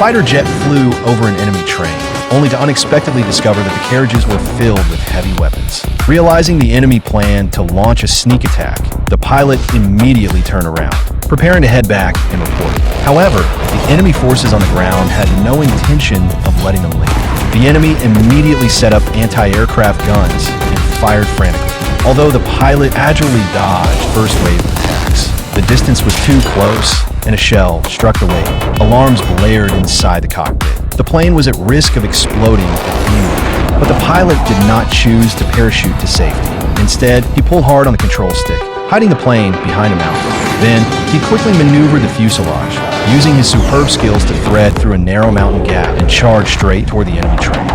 fighter jet flew over an enemy train, only to unexpectedly discover that the carriages were filled with heavy weapons. Realizing the enemy planned to launch a sneak attack, the pilot immediately turned around, preparing to head back and report. However, the enemy forces on the ground had no intention of letting them leave. The enemy immediately set up anti-aircraft guns and fired frantically. Although the pilot agilely dodged first wave of attacks, the distance was too close and a shell struck the wing. Alarms blared inside the cockpit. The plane was at risk of exploding at any moment, but the pilot did not choose to parachute to safety. Instead, he pulled hard on the control stick, hiding the plane behind a mountain. Then, he quickly maneuvered the fuselage, using his superb skills to thread through a narrow mountain gap and charge straight toward the enemy train.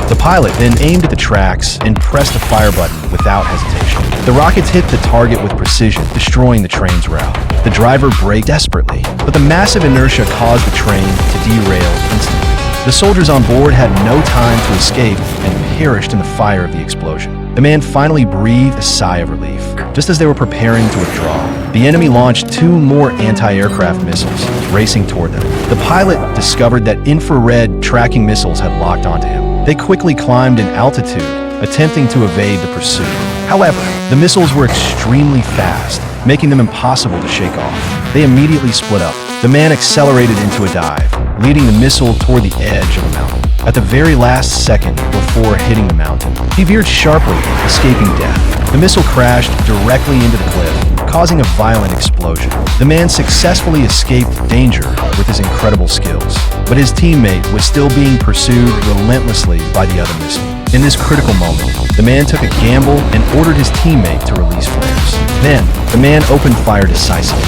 The pilot then aimed at the tracks and pressed the fire button without hesitation. The rockets hit the target with precision, destroying the train's route. The driver braked desperately, but the massive inertia caused the train to derail instantly. The soldiers on board had no time to escape and perished in the fire of the explosion. The man finally breathed a sigh of relief, just as they were preparing to withdraw. The enemy launched 2 more anti-aircraft missiles, racing toward them. The pilot discovered that infrared tracking missiles had locked onto him. They quickly climbed in altitude, attempting to evade the pursuit. However, the missiles were extremely fast, making them impossible to shake off. They immediately split up. The man accelerated into a dive, leading the missile toward the edge of the mountain. At the very last second before hitting the mountain, he veered sharply, escaping death. The missile crashed directly into the cliff, causing a violent explosion. The man successfully escaped danger with his incredible skills, but his teammate was still being pursued relentlessly by the other missile. In this critical moment, the man took a gamble and ordered his teammate to release flares. Then, the man opened fire decisively.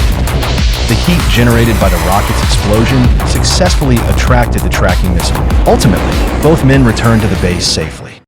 The heat generated by the rocket's explosion successfully attracted the tracking missile. Ultimately, both men returned to the base safely.